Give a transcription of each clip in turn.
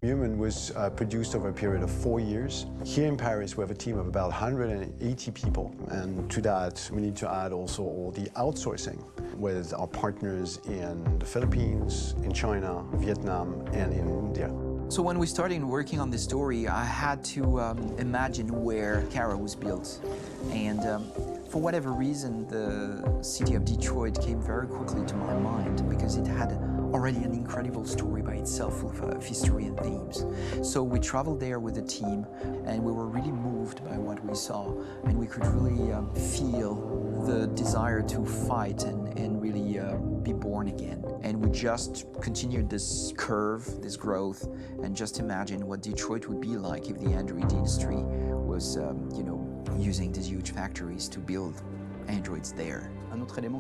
Human was produced over a period of 4 years. Here in Paris, we have a team of about 180 people, and to that, we need to add also all the outsourcing with our partners in the Philippines, in China, Vietnam, and in India. So when we started working on this story, I had to imagine where Kara was built. And for whatever reason, the city of Detroit came very quickly to my mind because it had already an incredible story by itself of history and themes. So we traveled there with the team, and we were really moved by what we saw, and we could really feel the desire to fight and really be born again. And we just continued this curve, this growth, and just imagine what Detroit would be like if the Android industry was, using these huge factories to build androids there.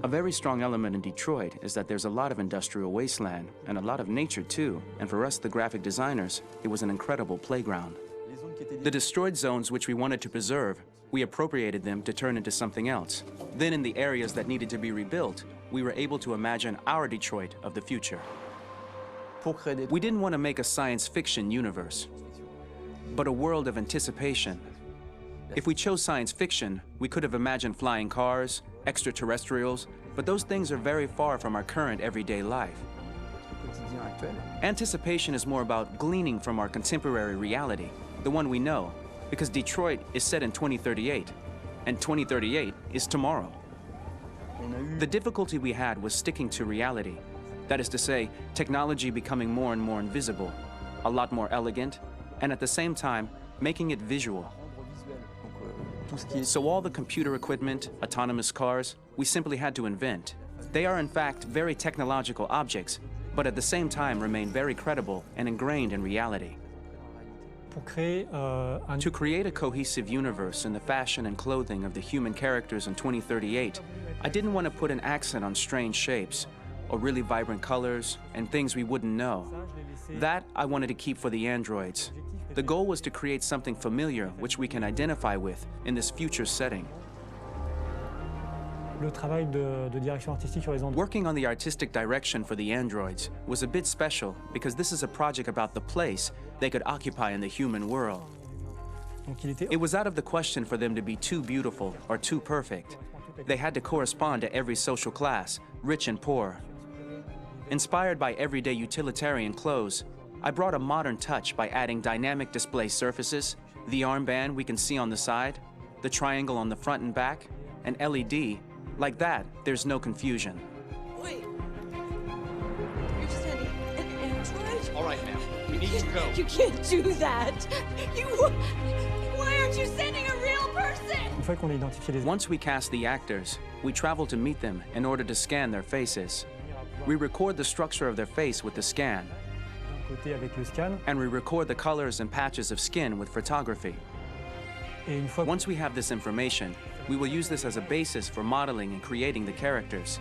A very strong element in Detroit is that there's a lot of industrial wasteland and a lot of nature too, and for us, the graphic designers, it was an incredible playground. The destroyed zones which we wanted to preserve, we appropriated them to turn into something else. Then in the areas that needed to be rebuilt, we were able to imagine our Detroit of the future. We didn't want to make a science fiction universe, but a world of anticipation. If we chose science fiction, we could have imagined flying cars, extraterrestrials, but those things are very far from our current everyday life. Anticipation is more about gleaning from our contemporary reality, the one we know, because Detroit is set in 2038, and 2038 is tomorrow. The difficulty we had was sticking to reality. That is to say, technology becoming more and more invisible, a lot more elegant, and at the same time, making it visual. So all the computer equipment, autonomous cars, we simply had to invent. They are in fact very technological objects, but at the same time remain very credible and ingrained in reality. To create a cohesive universe in the fashion and clothing of the human characters in 2038, I didn't want to put an accent on strange shapes, or really vibrant colors, and things we wouldn't know. That I wanted to keep for the androids. The goal was to create something familiar which we can identify with in this future setting. Working on the artistic direction for the androids was a bit special because this is a project about the place they could occupy in the human world. It was out of the question for them to be too beautiful or too perfect. They had to correspond to every social class, rich and poor. Inspired by everyday utilitarian clothes, I brought a modern touch by adding dynamic display surfaces, the armband we can see on the side, the triangle on the front and back, an LED. Like that, there's no confusion. Wait. You're sending an android? All right, ma'am. We need to go. You can't do that. Why aren't you sending a real person? Once we cast the actors, we travel to meet them in order to scan their faces. We record the structure of their face with the scan, and we record the colors and patches of skin with photography. Once we have this information, we will use this as a basis for modeling and creating the characters.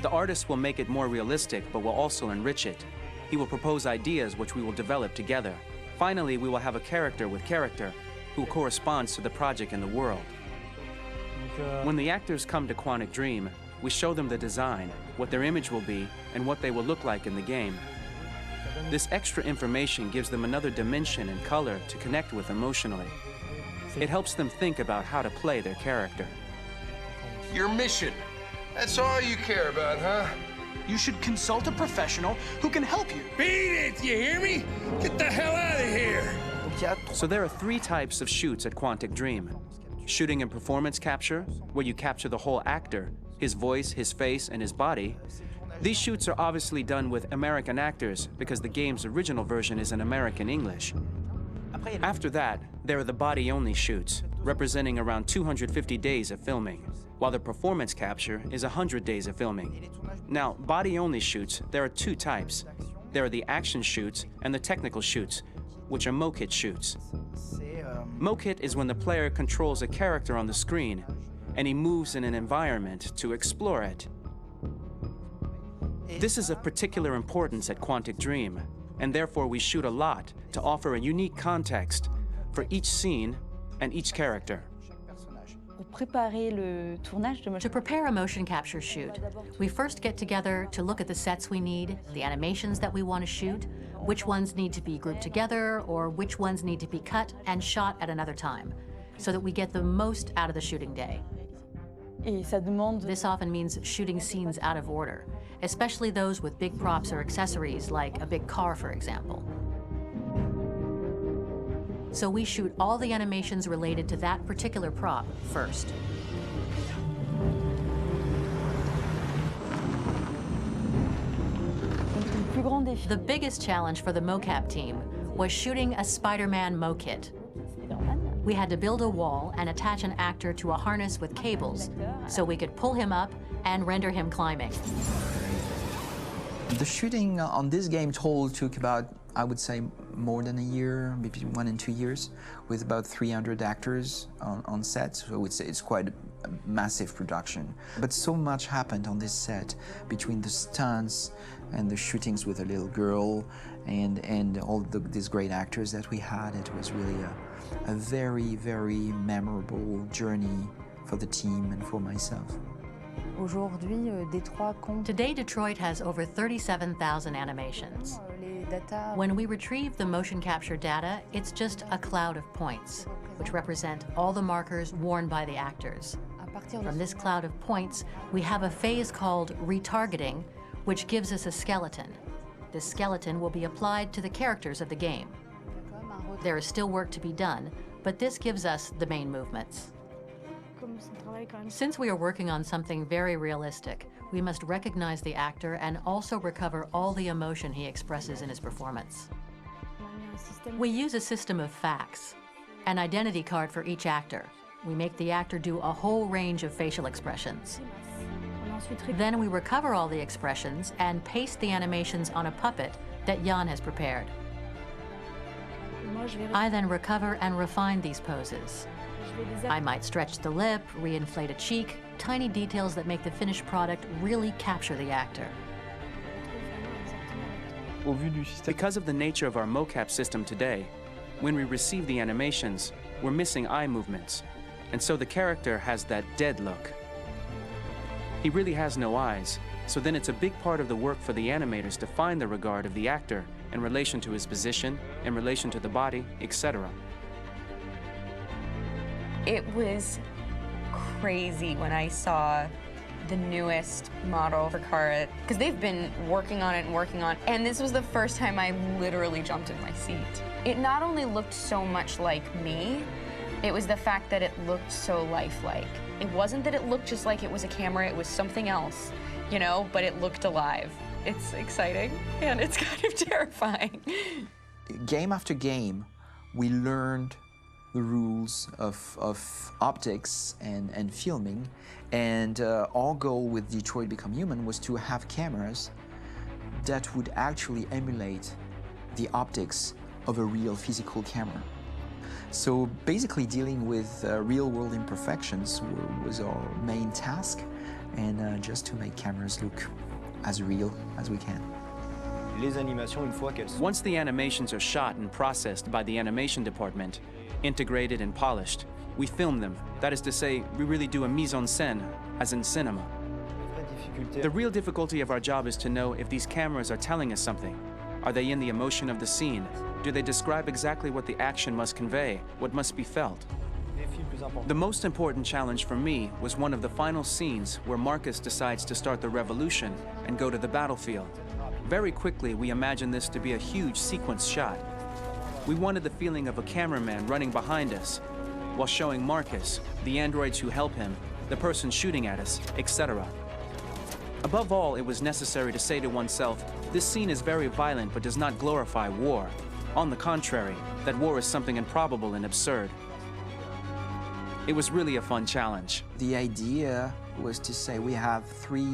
The artist will make it more realistic, but will also enrich it. He will propose ideas which we will develop together. Finally, we will have a character with character who corresponds to the project and the world. When the actors come to Quantic Dream, we show them the design, what their image will be, and what they will look like in the game. This extra information gives them another dimension and color to connect with emotionally. It helps them think about how to play their character. Your mission. That's all you care about, huh? You should consult a professional who can help you. Beat it, you hear me? Get the hell out of here! So there are 3 types of shoots at Quantic Dream. Shooting and performance capture, where you capture the whole actor, his voice, his face, and his body. These shoots are obviously done with American actors because the game's original version is in American English. After that, there are the body-only shoots, representing around 250 days of filming, while the performance capture is 100 days of filming. Now, body-only shoots, there are 2 types. There are the action shoots and the technical shoots, which are mokit shoots. Mokit is when the player controls a character on the screen, and he moves in an environment to explore it. This is of particular importance at Quantic Dream, and therefore we shoot a lot to offer a unique context for each scene and each character. To prepare a motion capture shoot, we first get together to look at the sets we need, the animations that we want to shoot, which ones need to be grouped together, or which ones need to be cut and shot at another time, so that we get the most out of the shooting day. This often means shooting scenes out of order, especially those with big props or accessories, like a big car, for example. So we shoot all the animations related to that particular prop first. The biggest challenge for the mocap team was shooting a Spider-Man mo-kit. We had to build a wall and attach an actor to a harness with cables so we could pull him up and render him climbing. The shooting on this game total took about, I would say, more than a year, maybe 1 and 2 years, with about 300 actors on set. So it's quite a massive production. But so much happened on this set between the stunts and the shootings with a little girl and all these great actors that we had. It was really a very, very memorable journey for the team and for myself. Today, Detroit has over 37,000 animations. When we retrieve the motion capture data, it's just a cloud of points, which represent all the markers worn by the actors. From this cloud of points, we have a phase called retargeting, which gives us a skeleton. This skeleton will be applied to the characters of the game. There is still work to be done, but this gives us the main movements. Since we are working on something very realistic, we must recognize the actor and also recover all the emotion he expresses in his performance. We use a system of facts, an identity card for each actor. We make the actor do a whole range of facial expressions. Then we recover all the expressions and paste the animations on a puppet that Jan has prepared. I then recover and refine these poses. I might stretch the lip, reinflate a cheek, tiny details that make the finished product really capture the actor. Because of the nature of our mocap system today, when we receive the animations, we're missing eye movements, and so the character has that dead look. He really has no eyes, so then it's a big part of the work for the animators to find the regard of the actor in relation to his position, in relation to the body, etc. It was crazy when I saw the newest model for Kara, because they've been working on it and working on it, and this was the first time I literally jumped in my seat. It not only looked so much like me, it was the fact that it looked so lifelike. It wasn't that it looked just like it was a camera, it was something else, you know, but it looked alive. It's exciting, and it's kind of terrifying. Game after game, we learned the rules of optics and filming, and our goal with Detroit Become Human was to have cameras that would actually emulate the optics of a real physical camera. So basically dealing with real-world imperfections was our main task, and just to make cameras look as real as we can. Once the animations are shot and processed by the animation department, integrated and polished, we film them. That is to say, we really do a mise en scène, as in cinema. The real difficulty of our job is to know if these cameras are telling us something. Are they in the emotion of the scene? Do they describe exactly what the action must convey, what must be felt? The most important challenge for me was one of the final scenes where Marcus decides to start the revolution and go to the battlefield. Very quickly, we imagined this to be a huge sequence shot. We wanted the feeling of a cameraman running behind us while showing Marcus, the androids who help him, the person shooting at us, etc. Above all, it was necessary to say to oneself, this scene is very violent but does not glorify war. On the contrary, that war is something improbable and absurd. It was really a fun challenge. The idea was to say we have 3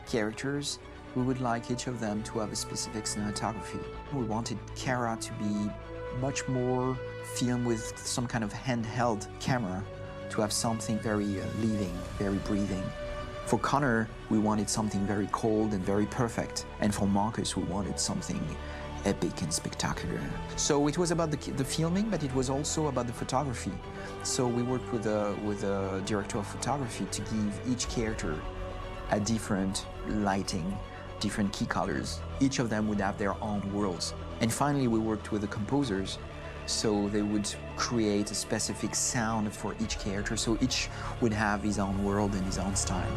characters. We would like each of them to have a specific cinematography. We wanted Kara to be much more filmed with some kind of handheld camera, to have something very living, very breathing. For Connor, we wanted something very cold and very perfect. And for Marcus, we wanted something epic and spectacular. So it was about the filming, but it was also about the photography. So we worked with a director of photography to give each character a different lighting, different key colors. Each of them would have their own worlds. And finally, we worked with the composers, so they would create a specific sound for each character, so each would have his own world and his own style.